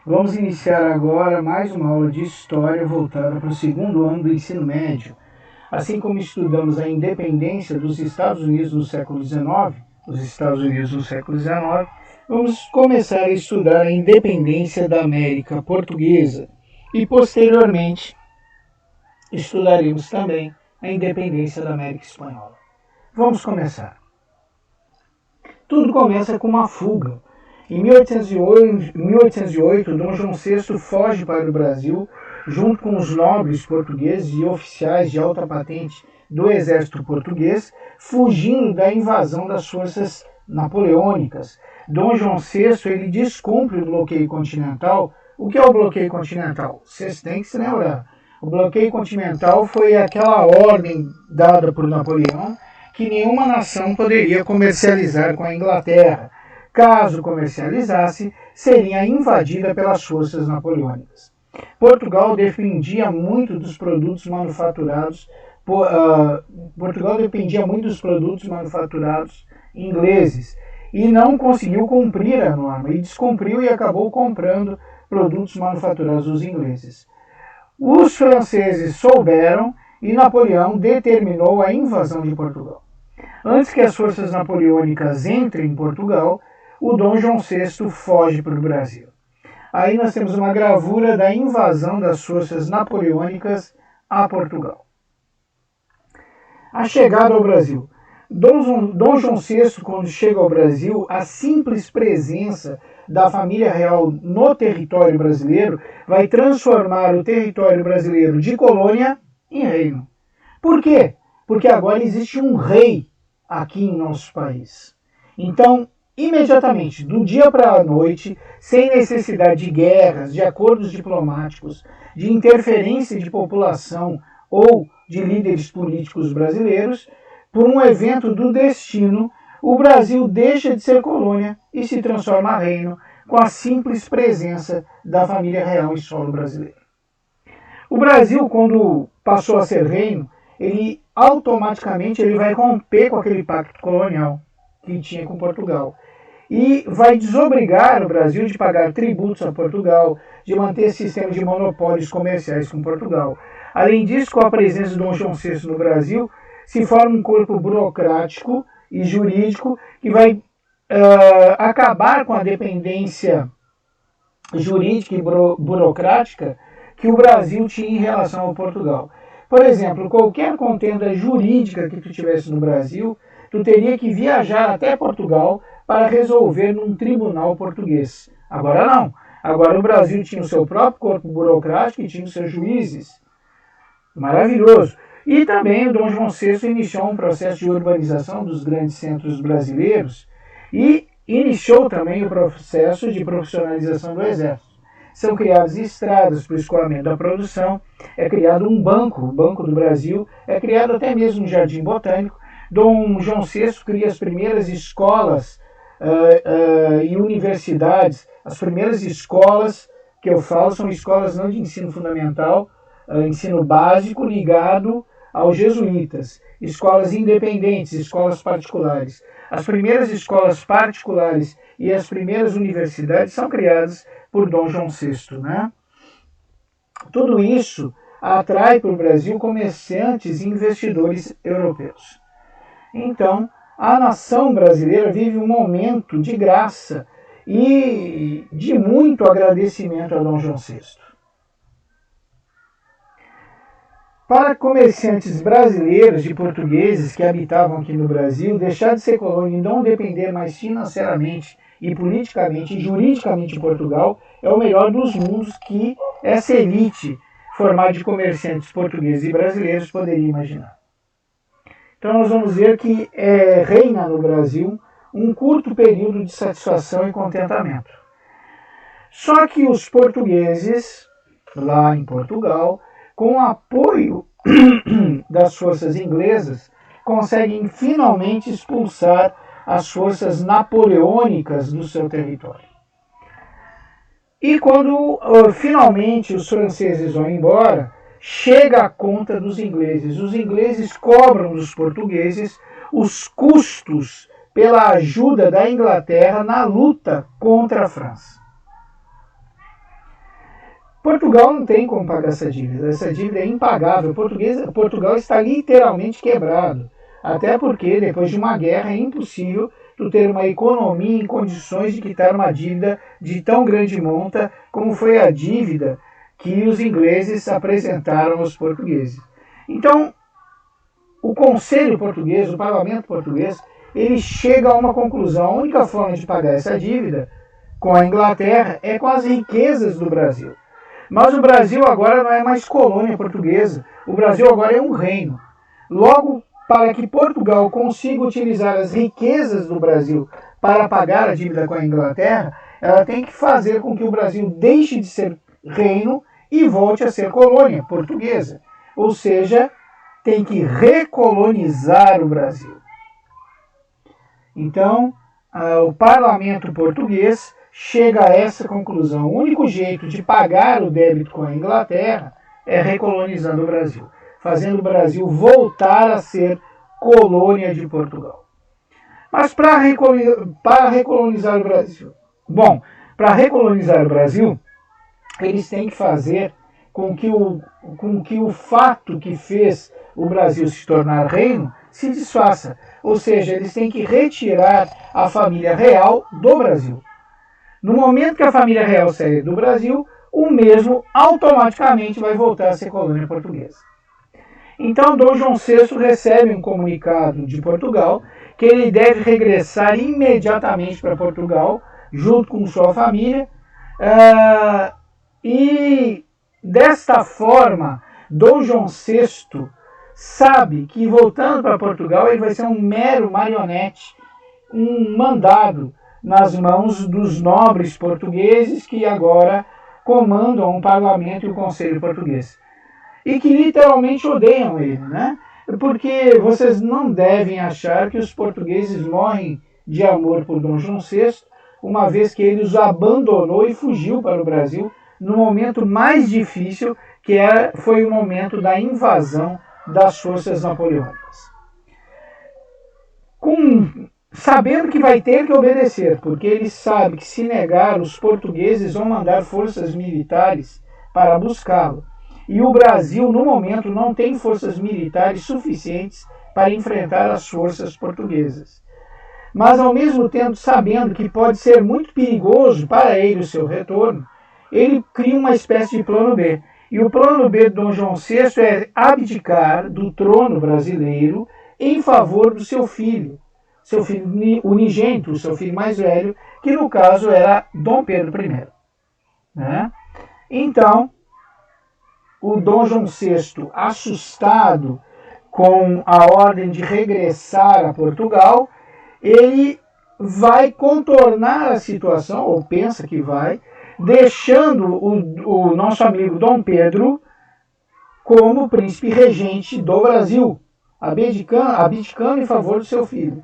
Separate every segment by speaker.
Speaker 1: Vamos iniciar agora mais uma aula de História voltada para o segundo ano do ensino médio. Assim como estudamos a independência dos Estados Unidos no século XIX, vamos começar a estudar a independência da América Portuguesa e, posteriormente, estudaremos também a independência da América Espanhola. Vamos começar. Tudo começa com uma fuga. Em 1808, Dom João VI foge para o Brasil, junto com os nobres portugueses e oficiais de alta patente do exército português, fugindo da invasão das forças napoleônicas. Dom João VI ele descumpre o bloqueio continental. O que é o bloqueio continental? Vocês têm que se lembrar. O bloqueio continental foi aquela ordem dada por Napoleão que nenhuma nação poderia comercializar com a Inglaterra. Caso comercializasse, seria invadida pelas forças napoleônicas. Portugal dependia muito dos produtos manufaturados ingleses e não conseguiu cumprir a norma, e descumpriu e acabou comprando produtos manufaturados dos ingleses. Os franceses souberam e Napoleão determinou a invasão de Portugal. Antes que as forças napoleônicas entrem em Portugal, o Dom João VI foge para o Brasil. Aí nós temos uma gravura da invasão das forças napoleônicas a Portugal. A chegada ao Brasil. Dom João VI, quando chega ao Brasil, a simples presença da família real no território brasileiro vai transformar o território brasileiro de colônia em reino. Por quê? Porque agora existe um rei aqui em nosso país. Então, imediatamente, do dia para a noite, sem necessidade de guerras, de acordos diplomáticos, de interferência de população ou de líderes políticos brasileiros, por um evento do destino, o Brasil deixa de ser colônia e se transforma em reino com a simples presença da família real em solo brasileiro. O Brasil, quando passou a ser reino, ele automaticamente vai romper com aquele pacto colonial que tinha com Portugal. E vai desobrigar o Brasil de pagar tributos a Portugal, de manter sistema de monopólios comerciais com Portugal. Além disso, com a presença de Dom João VI no Brasil, se forma um corpo burocrático e jurídico que vai acabar com a dependência jurídica e burocrática que o Brasil tinha em relação ao Portugal. Por exemplo, qualquer contenda jurídica que tu tivesse no Brasil, tu teria que viajar até Portugal para resolver num tribunal português. Agora não. Agora o Brasil tinha o seu próprio corpo burocrático e tinha os seus juízes. Maravilhoso. E também o Dom João VI iniciou um processo de urbanização dos grandes centros brasileiros e iniciou também o processo de profissionalização do Exército. São criadas estradas para o escoamento da produção, é criado um banco, o Banco do Brasil, é criado até mesmo um jardim botânico. Dom João VI cria as primeiras escolas e universidades. As primeiras escolas que eu falo são escolas não de ensino fundamental, ensino básico ligado aos jesuítas, escolas independentes, escolas particulares. As primeiras escolas particulares e as primeiras universidades são criadas por Dom João VI. Né? Tudo isso atrai para o Brasil comerciantes e investidores europeus. Então, a nação brasileira vive um momento de graça e de muito agradecimento a Dom João VI. Para comerciantes brasileiros e portugueses que habitavam aqui no Brasil, deixar de ser colônia e não depender mais financeiramente e politicamente e juridicamente de Portugal é o melhor dos mundos que essa elite formada de comerciantes portugueses e brasileiros poderia imaginar. Então nós vamos ver que reina no Brasil um curto período de satisfação e contentamento. Só que os portugueses, lá em Portugal, com o apoio das forças inglesas, conseguem finalmente expulsar as forças napoleônicas do seu território. E quando finalmente os franceses vão embora, chega a conta dos ingleses. Os ingleses cobram dos portugueses os custos pela ajuda da Inglaterra na luta contra a França. Portugal não tem como pagar essa dívida é impagável. Portugal está literalmente quebrado, até porque depois de uma guerra é impossível tu ter uma economia em condições de quitar uma dívida de tão grande monta como foi a dívida que os ingleses apresentaram aos portugueses. Então, o Conselho Português, o Parlamento Português, ele chega a uma conclusão. A única forma de pagar essa dívida com a Inglaterra é com as riquezas do Brasil. Mas o Brasil agora não é mais colônia portuguesa, o Brasil agora é um reino. Logo, para que Portugal consiga utilizar as riquezas do Brasil para pagar a dívida com a Inglaterra, ela tem que fazer com que o Brasil deixe de ser reino e volte a ser colônia portuguesa. Ou seja, tem que recolonizar o Brasil. Então, o parlamento português chega a essa conclusão. O único jeito de pagar o débito com a Inglaterra é recolonizando o Brasil, fazendo o Brasil voltar a ser colônia de Portugal. Mas para recolonizar o Brasil, eles têm que fazer com que o fato que fez o Brasil se tornar reino se desfaça. Ou seja, eles têm que retirar a família real do Brasil. No momento que a família real sair do Brasil, o mesmo automaticamente vai voltar a ser colônia portuguesa. Então, Dom João VI recebe um comunicado de Portugal que ele deve regressar imediatamente para Portugal, junto com sua família, e desta forma, Dom João VI sabe que, voltando para Portugal, ele vai ser um mero marionete, um mandado nas mãos dos nobres portugueses que agora comandam o parlamento e o conselho português. E que literalmente odeiam ele, né? Porque vocês não devem achar que os portugueses morrem de amor por Dom João VI, uma vez que ele os abandonou e fugiu para o Brasil no momento mais difícil, que foi o momento da invasão das forças napoleônicas. Sabendo que vai ter que obedecer, porque ele sabe que se negar, os portugueses vão mandar forças militares para buscá-lo. E o Brasil, no momento, não tem forças militares suficientes para enfrentar as forças portuguesas. Mas, ao mesmo tempo, sabendo que pode ser muito perigoso para ele o seu retorno, ele cria uma espécie de plano B. E o plano B de Dom João VI é abdicar do trono brasileiro em favor do seu filho unigênito, o seu filho mais velho, que no caso era Dom Pedro I. Né? Então, o Dom João VI, assustado com a ordem de regressar a Portugal, ele vai contornar a situação, ou pensa que vai, deixando o nosso amigo Dom Pedro como príncipe regente do Brasil, abdicando em favor do seu filho.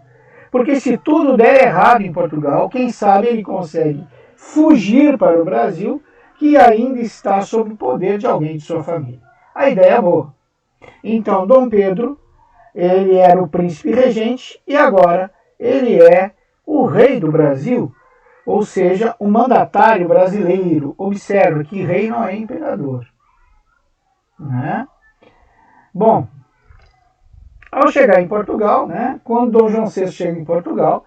Speaker 1: Porque se tudo der errado em Portugal, quem sabe ele consegue fugir para o Brasil, que ainda está sob o poder de alguém de sua família. A ideia é boa. Então, Dom Pedro, ele era o príncipe regente e agora ele é o rei do Brasil, ou seja, o mandatário brasileiro. Observa que rei não é imperador. Né? Bom, ao chegar em Portugal, né, quando Dom João VI chega em Portugal,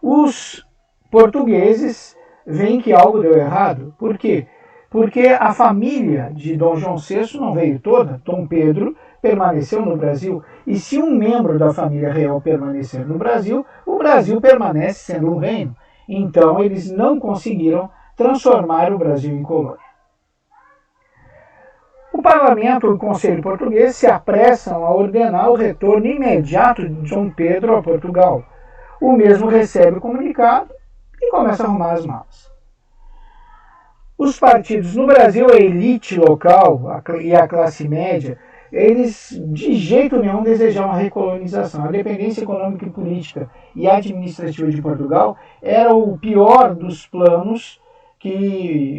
Speaker 1: os portugueses veem que algo deu errado. Por quê? Porque a família de Dom João VI não veio toda. Dom Pedro permaneceu no Brasil. E se um membro da família real permanecer no Brasil, o Brasil permanece sendo um reino. Então, eles não conseguiram transformar o Brasil em colônia. O parlamento e o conselho português se apressam a ordenar o retorno imediato de Dom Pedro a Portugal. O mesmo recebe o comunicado e começa a arrumar as malas. Os partidos no Brasil, a elite local e a classe média, eles de jeito nenhum desejam a recolonização. A dependência econômica e política e administrativa de Portugal era o pior dos planos,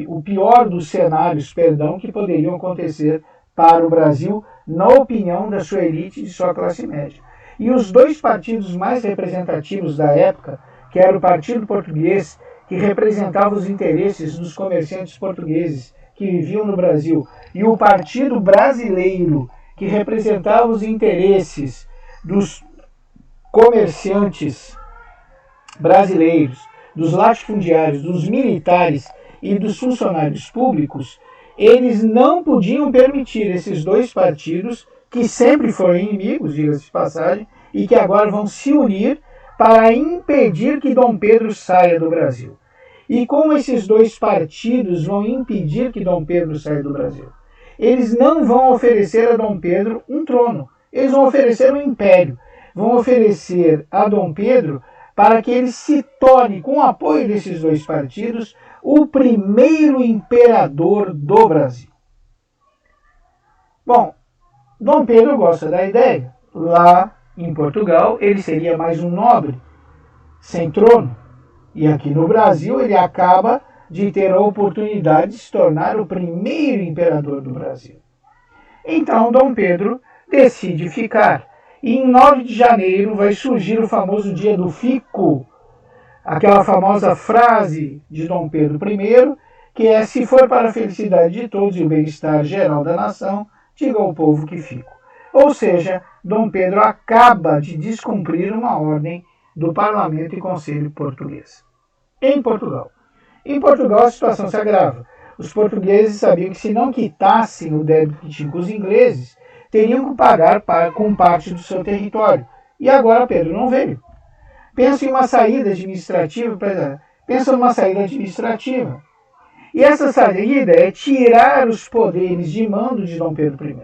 Speaker 1: o pior dos cenários, que poderiam acontecer para o Brasil, na opinião da sua elite e de sua classe média. E os dois partidos mais representativos da época, que era o Partido Português, que representava os interesses dos comerciantes portugueses que viviam no Brasil e o Partido Brasileiro, que representava os interesses dos comerciantes brasileiros, dos latifundiários, dos militares e dos funcionários públicos, eles não podiam permitir esses dois partidos, que sempre foram inimigos, diga-se de passagem, e que agora vão se unir para impedir que Dom Pedro saia do Brasil. E como esses dois partidos vão impedir que Dom Pedro saia do Brasil? Eles não vão oferecer a Dom Pedro um trono, eles vão oferecer um império, vão oferecer a Dom Pedro para que ele se torne, com o apoio desses dois partidos, o primeiro imperador do Brasil. Bom, Dom Pedro gosta da ideia. Lá em Portugal, ele seria mais um nobre, sem trono. E aqui no Brasil, ele acaba de ter a oportunidade de se tornar o primeiro imperador do Brasil. Então, Dom Pedro decide ficar. E em 9 de janeiro vai surgir o famoso Dia do Fico, aquela famosa frase de Dom Pedro I, que é: se for para a felicidade de todos e o bem-estar geral da nação, diga ao povo que fico. Ou seja, Dom Pedro acaba de descumprir uma ordem do Parlamento e Conselho português. Em Portugal. Em Portugal a situação se agrava. Os portugueses sabiam que se não quitassem o débito que tinham com os ingleses, teriam que pagar com parte do seu território. E agora Pedro não veio. Pensa em uma saída administrativa, pensa numa saída administrativa. E essa saída é tirar os poderes de mando de Dom Pedro I,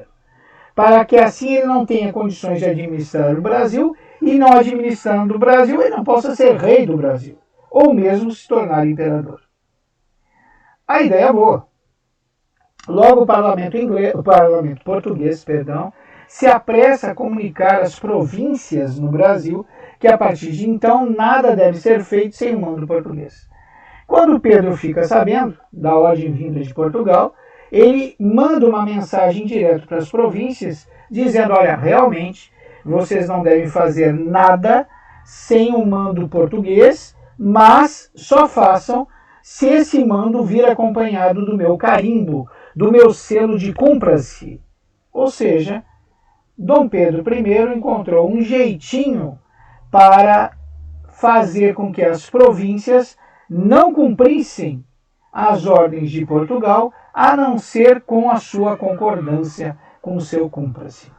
Speaker 1: para que assim ele não tenha condições de administrar o Brasil, e não administrando o Brasil, ele não possa ser rei do Brasil, ou mesmo se tornar imperador. A ideia é boa. Logo o parlamento português, se apressa a comunicar às províncias no Brasil que a partir de então nada deve ser feito sem o mando português. Quando Pedro fica sabendo da ordem vinda de Portugal, ele manda uma mensagem direto para as províncias, dizendo: olha, realmente vocês não devem fazer nada sem o mando português, mas só façam se esse mando vir acompanhado do meu carimbo, do meu selo de cumpra-se. Ou seja, Dom Pedro I encontrou um jeitinho para fazer com que as províncias não cumprissem as ordens de Portugal, a não ser com a sua concordância, com o seu cumpra-se.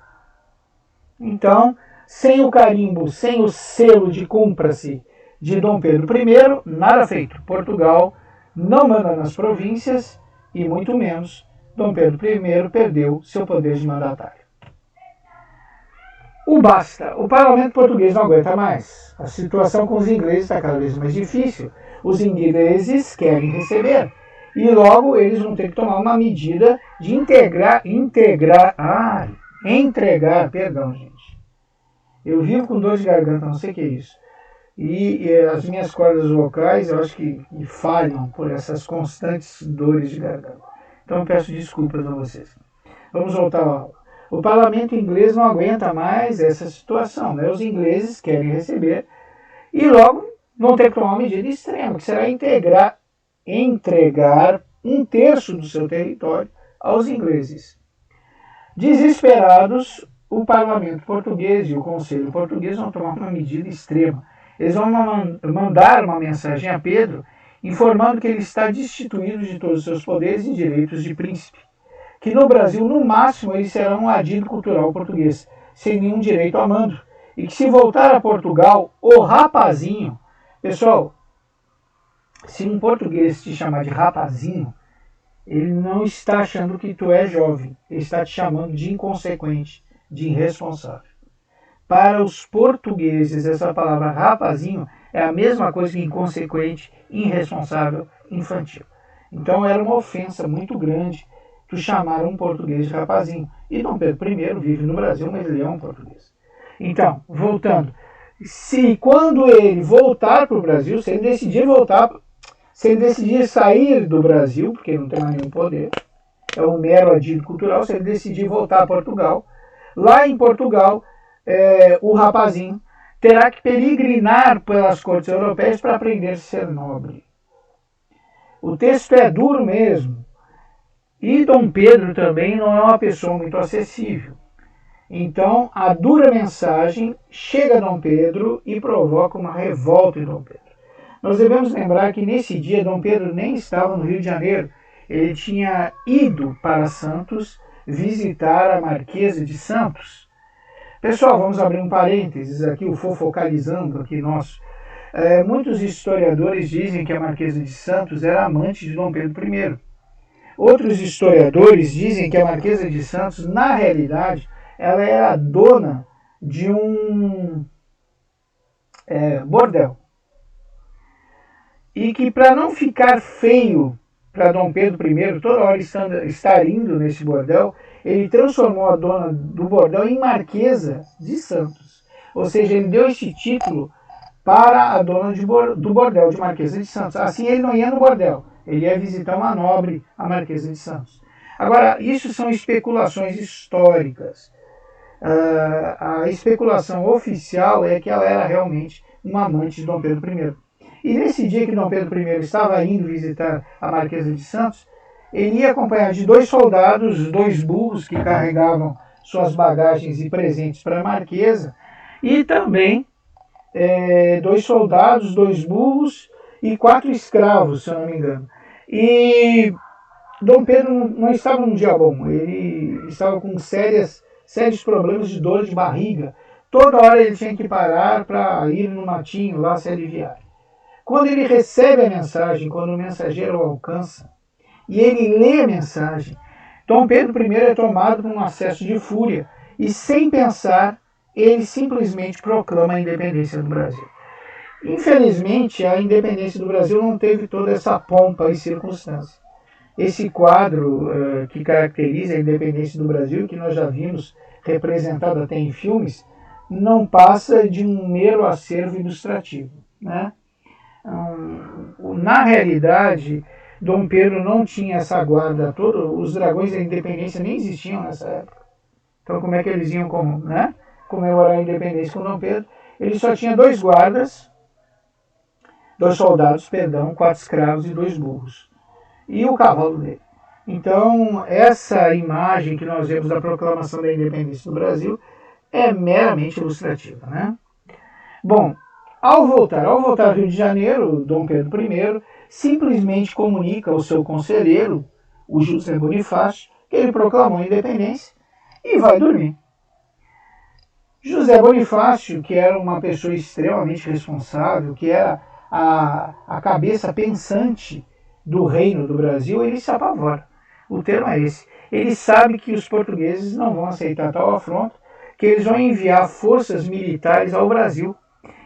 Speaker 1: Então, sem o carimbo, sem o selo de cumpra-se de Dom Pedro I, nada feito. Portugal não manda nas províncias e, muito menos, Dom Pedro I perdeu seu poder de mandatário. Basta, o parlamento português não aguenta mais. A situação com os ingleses está cada vez mais difícil. Os ingleses querem receber. E logo eles vão ter que tomar uma medida de entregar, gente. Eu vivo com dor de garganta, não sei o que é isso. E as minhas cordas vocais, eu acho que falham por essas constantes dores de garganta. Então eu peço desculpas a vocês. Vamos voltar à aula. O parlamento inglês não aguenta mais essa situação, né? Os ingleses querem receber e logo vão ter que tomar uma medida extrema, que será entregar 1/3 do seu território aos ingleses. Desesperados, o parlamento português e o conselho português vão tomar uma medida extrema. Eles vão mandar uma mensagem a Pedro informando que ele está destituído de todos os seus poderes e direitos de príncipe. Que no Brasil, no máximo, ele será um adido cultural português, sem nenhum direito a mando. E que se voltar a Portugal, o rapazinho... Pessoal, se um português te chamar de rapazinho, ele não está achando que tu é jovem. Ele está te chamando de inconsequente, de irresponsável. Para os portugueses, essa palavra rapazinho é a mesma coisa que inconsequente, irresponsável, infantil. Então era uma ofensa muito grande tu chamar um português de rapazinho. E Dom Pedro I vive no Brasil, mas ele é um português. Então, voltando, quando ele voltar para o Brasil, se ele decidir sair do Brasil, porque ele não tem mais nenhum poder, é um mero adido cultural, se ele decidir voltar a Portugal, lá em Portugal, o rapazinho terá que peregrinar pelas cortes europeias para aprender a ser nobre. O texto é duro mesmo. E Dom Pedro também não é uma pessoa muito acessível. Então, a dura mensagem chega a Dom Pedro e provoca uma revolta em Dom Pedro. Nós devemos lembrar que nesse dia Dom Pedro nem estava no Rio de Janeiro. Ele tinha ido para Santos visitar a Marquesa de Santos. Pessoal, vamos abrir um parênteses aqui, o fofocalizando aqui nosso. Muitos historiadores dizem que a Marquesa de Santos era amante de Dom Pedro I. Outros historiadores dizem que a Marquesa de Santos, na realidade, ela era dona de um bordel. E que para não ficar feio para Dom Pedro I, toda hora estar indo nesse bordel, ele transformou a dona do bordel em Marquesa de Santos. Ou seja, ele deu esse título para a dona do bordel, de Marquesa de Santos. Assim ele não ia no bordel, ele ia visitar uma nobre, a Marquesa de Santos. Agora, isso são especulações históricas. A especulação oficial é que ela era realmente uma amante de Dom Pedro I. E nesse dia que Dom Pedro I estava indo visitar a Marquesa de Santos, ele ia acompanhado de 2 soldados, 2 burros que carregavam suas bagagens e presentes para a Marquesa, e também 2 soldados, 2 burros e 4 escravos, se eu não me engano. E Dom Pedro não estava num dia bom, ele estava com sérios problemas de dor de barriga. Toda hora ele tinha que parar para ir no matinho lá se aliviar. Quando ele recebe a mensagem, quando o mensageiro o alcança, e ele lê a mensagem, Dom Pedro I é tomado por um acesso de fúria e, sem pensar, ele simplesmente proclama a independência do Brasil. Infelizmente, a independência do Brasil não teve toda essa pompa e circunstância. Esse quadro que caracteriza a independência do Brasil, que nós já vimos representado até em filmes, não passa de um mero acervo ilustrativo, né? Na realidade, Dom Pedro não tinha essa guarda toda, os dragões da independência nem existiam nessa época. Então como é que eles iam comemorar a independência com Dom Pedro? Ele só tinha 2 guardas, 2 soldados, 4 escravos e 2 burros. E o cavalo dele. Então, essa imagem que nós vemos da proclamação da independência do Brasil é meramente ilustrativa, né? Bom, ao voltar ao Rio de Janeiro, Dom Pedro I simplesmente comunica ao seu conselheiro, o José Bonifácio, que ele proclamou a independência e vai dormir. José Bonifácio, que era uma pessoa extremamente responsável, que era a cabeça pensante do reino do Brasil, ele se apavora. O termo é esse. Ele sabe que os portugueses não vão aceitar tal afronto, que eles vão enviar forças militares ao Brasil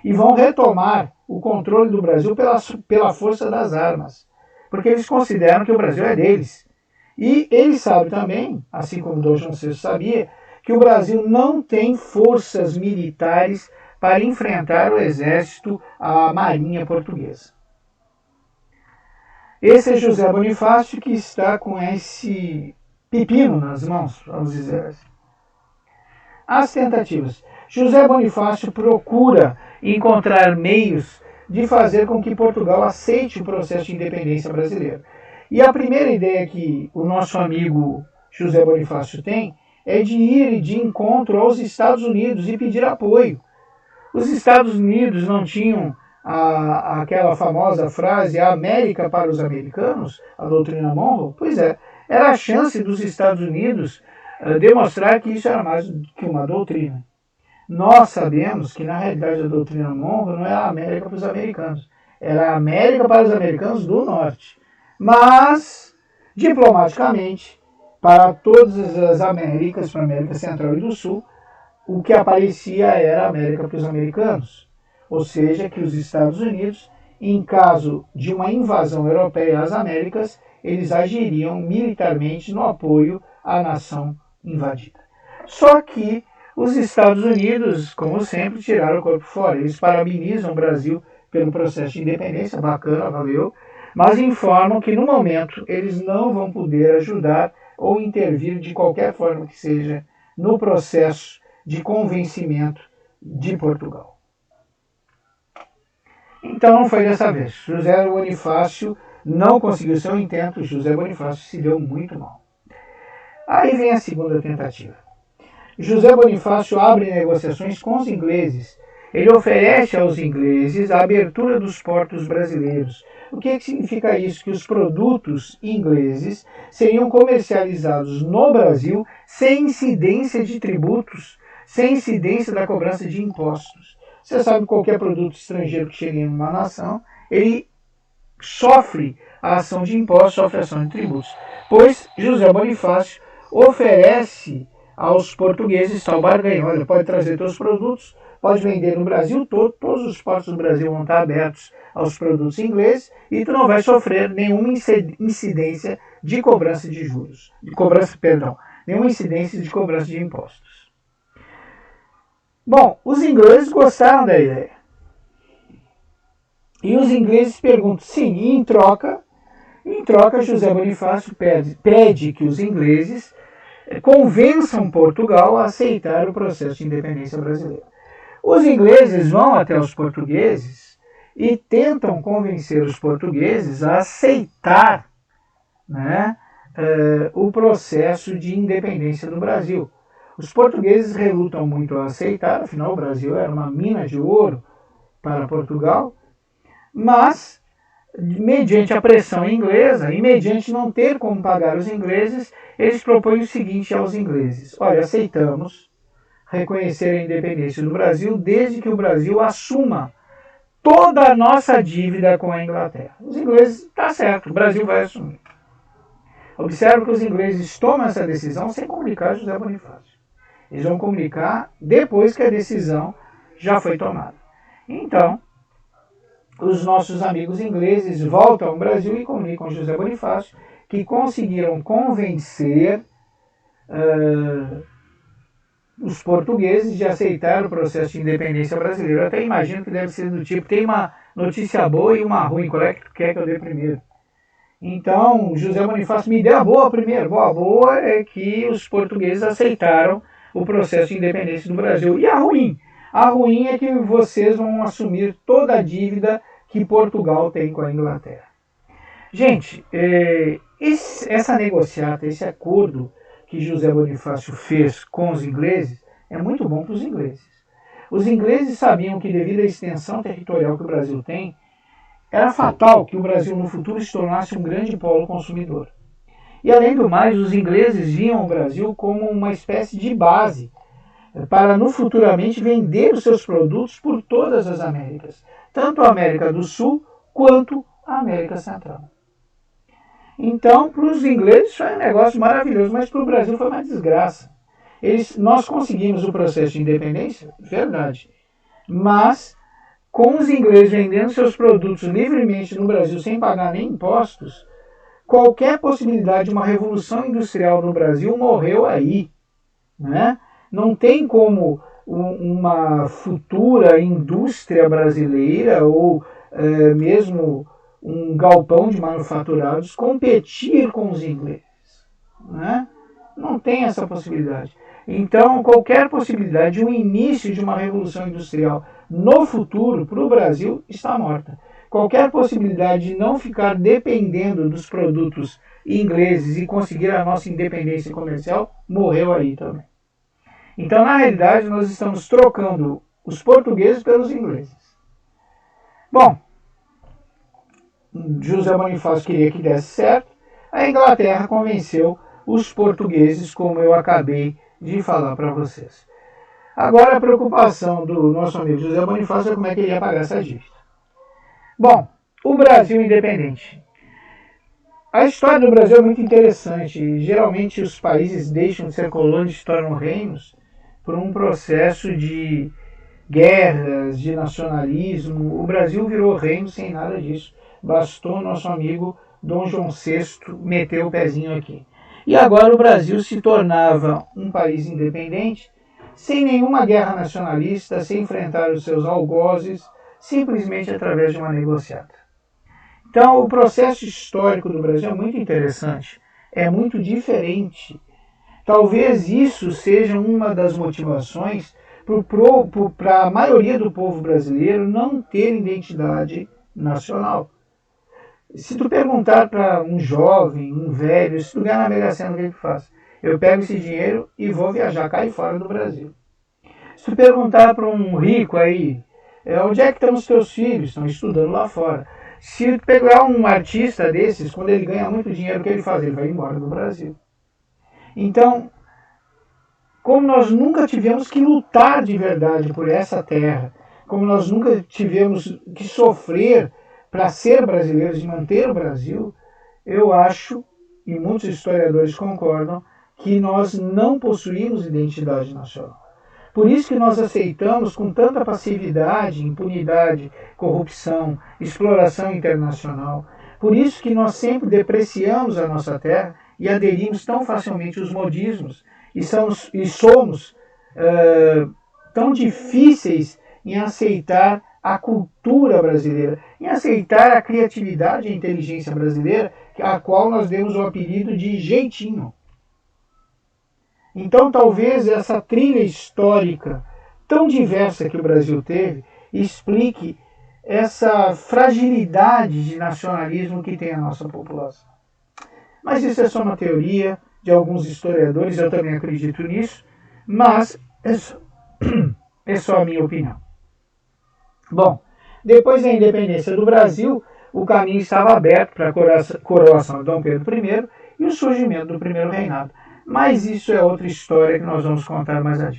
Speaker 1: e vão retomar o controle do Brasil pela força das armas, porque eles consideram que o Brasil é deles. E ele sabe também, assim como Dom João VI sabia, que o Brasil não tem forças militares para enfrentar o exército, a marinha portuguesa. Esse é José Bonifácio que está com esse pepino nas mãos, vamos dizer assim. As tentativas. José Bonifácio procura encontrar meios de fazer com que Portugal aceite o processo de independência brasileiro. E a primeira ideia que o nosso amigo José Bonifácio tem é de ir de encontro aos Estados Unidos e pedir apoio. Os Estados Unidos não tinham aquela famosa frase, a América para os americanos, a doutrina Monroe? Pois é, era a chance dos Estados Unidos demonstrar que isso era mais do que uma doutrina. Nós sabemos que, na realidade, a doutrina Monroe não era a América para os americanos, era a América para os americanos do Norte. Mas, diplomaticamente, para todas as Américas, para a América Central e do Sul, o que aparecia era a América para os americanos. Ou seja, que os Estados Unidos, em caso de uma invasão europeia às Américas, eles agiriam militarmente no apoio à nação invadida. Só que os Estados Unidos, como sempre, tiraram o corpo fora. Eles parabenizam o Brasil pelo processo de independência, bacana, valeu, mas informam que no momento eles não vão poder ajudar ou intervir de qualquer forma que seja no processo de convencimento de Portugal. Então não foi dessa vez. José Bonifácio não conseguiu seu intento, José Bonifácio se deu muito mal. Aí vem a segunda tentativa. José Bonifácio abre negociações com os ingleses. Ele oferece aos ingleses a abertura dos portos brasileiros. O que significa isso? Que os produtos ingleses seriam comercializados no Brasil sem incidência de tributos, sem incidência da cobrança de impostos. Você sabe que qualquer produto estrangeiro que chegue em uma nação, ele sofre a ação de impostos, sofre a ação de tributos. Pois José Bonifácio oferece aos portugueses tal barganha. Olha, pode trazer seus produtos, pode vender no Brasil todo, todos os portos do Brasil vão estar abertos aos produtos ingleses e tu não vai sofrer nenhuma incidência de cobrança de juros, nenhuma incidência de cobrança de impostos. Bom, os ingleses gostaram da ideia. E os ingleses perguntam, sim, e em troca, José Bonifácio pede que os ingleses convençam Portugal a aceitar o processo de independência brasileira. Os ingleses vão até os portugueses e tentam convencer os portugueses a aceitar, né, o processo de independência do Brasil. Os portugueses relutam muito a aceitar, afinal o Brasil era uma mina de ouro para Portugal, mas, mediante a pressão inglesa e mediante não ter como pagar os ingleses, eles propõem o seguinte aos ingleses: olha, aceitamos reconhecer a independência do Brasil desde que o Brasil assuma toda a nossa dívida com a Inglaterra. Os ingleses, tá certo, o Brasil vai assumir. Observe que os ingleses tomam essa decisão sem comunicar a José Bonifácio. Eles vão comunicar depois que a decisão já foi tomada. Então, os nossos amigos ingleses voltam ao Brasil e comunicam a José Bonifácio que conseguiram convencer os portugueses de aceitar o processo de independência brasileira. Eu até imagino que deve ser do tipo, tem uma notícia boa e uma ruim, qual é que tu quer que eu dê primeiro? Então, José Bonifácio me deu a boa primeiro. Bom, a boa é que os portugueses aceitaram o processo de independência do Brasil. E a ruim? A ruim é que vocês vão assumir toda a dívida que Portugal tem com a Inglaterra. Gente, essa negociata, esse acordo que José Bonifácio fez com os ingleses é muito bom para os ingleses. Os ingleses sabiam que, devido à extensão territorial que o Brasil tem, era fatal que o Brasil no futuro se tornasse um grande polo consumidor. E, além do mais, os ingleses viam o Brasil como uma espécie de base para, no futuramente, vender os seus produtos por todas as Américas, tanto a América do Sul quanto a América Central. Então, para os ingleses foi um negócio maravilhoso, mas para o Brasil foi uma desgraça. Nós conseguimos o processo de independência, verdade, mas com os ingleses vendendo seus produtos livremente no Brasil sem pagar nem impostos, qualquer possibilidade de uma revolução industrial no Brasil morreu aí, né? Não tem como uma futura indústria brasileira ou mesmo um galpão de manufaturados competir com os ingleses, né? Não tem essa possibilidade. Então, qualquer possibilidade de um início de uma revolução industrial no futuro para o Brasil está morta. Qualquer possibilidade de não ficar dependendo dos produtos ingleses e conseguir a nossa independência comercial morreu aí também. Então, na realidade, nós estamos trocando os portugueses pelos ingleses. Bom, José Bonifácio queria que desse certo. A Inglaterra convenceu os portugueses, como eu acabei de falar para vocês. Agora, a preocupação do nosso amigo José Bonifácio é como é que ele ia pagar essa dívida. Bom, o Brasil independente. A história do Brasil é muito interessante. Geralmente, os países deixam de ser colônias e se tornam reinos por um processo de guerras, de nacionalismo. O Brasil virou reino sem nada disso. Bastou nosso amigo Dom João VI meter o pezinho aqui. E agora o Brasil se tornava um país independente, sem nenhuma guerra nacionalista, sem enfrentar os seus algozes, simplesmente através de uma negociata. Então, o processo histórico do Brasil é muito interessante, é muito diferente. Talvez isso seja uma das motivações para a maioria do povo brasileiro não ter identidade nacional. Se tu perguntar para um jovem, um velho, se tu ganhar na Mega Sena, o que ele faz? eu pego esse dinheiro e vou viajar, cair fora do Brasil. Se tu perguntar para um rico aí, onde é que estão os teus filhos? Estão estudando lá fora. Se tu pegar um artista desses, quando ele ganha muito dinheiro, o que ele faz? Ele vai embora do Brasil. Então, como nós nunca tivemos que lutar de verdade por essa terra, como nós nunca tivemos que sofrer para ser brasileiros e manter o Brasil, eu acho, e muitos historiadores concordam, que nós não possuímos identidade nacional. Por isso que nós aceitamos com tanta passividade, impunidade, corrupção, exploração internacional. Por isso que nós sempre depreciamos a nossa terra e aderimos tão facilmente aos modismos e somos tão difíceis em aceitar a cultura brasileira, em aceitar a criatividade e a inteligência brasileira, a qual nós demos o apelido de jeitinho. Então, talvez essa trilha histórica tão diversa que o Brasil teve explique essa fragilidade de nacionalismo que tem a nossa população. Mas isso é só uma teoria de alguns historiadores, eu também acredito nisso, mas é só a minha opinião. Bom, depois da independência do Brasil, o caminho estava aberto para a coroação de Dom Pedro I e o surgimento do primeiro reinado. Mas isso é outra história que nós vamos contar mais adiante.